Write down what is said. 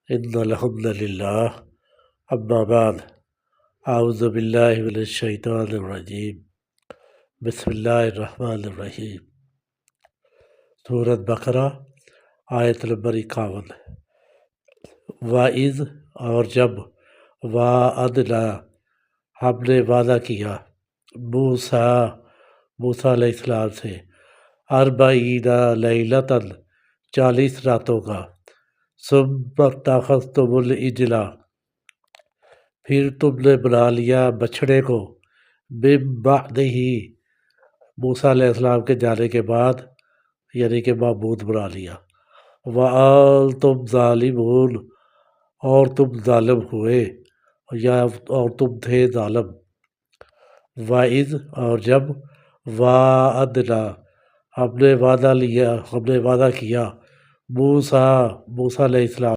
إن الحمد لله أما بعد أعوذ بالله من الشيطان الرجيم بسم اللہ الرحمن الرحیم۔ سورۃ بقرہ آیت نمبر 51۔ وَإِذْ اور جب وَعَدْنَا ہم نے وعدہ کیا موسیٰ علیہ السلام سے 40 لیلۃ 40 راتوں کا ثم اتخذتم العجل پھر تم نے بنا لیا بچھڑے کو من بعدہ موسیٰ علیہ السلام کے جانے کے بعد، یعنی کہ معبود بنا لیا۔ وَأَنْتُمْ ظَالِمُونَ اور تم ظالم ہوئے یا اور تم تھے ظالم۔ وَإِذْ اور جب وَعَدْنَا ہم نے وعدہ کیا موسیٰ علیہ السلام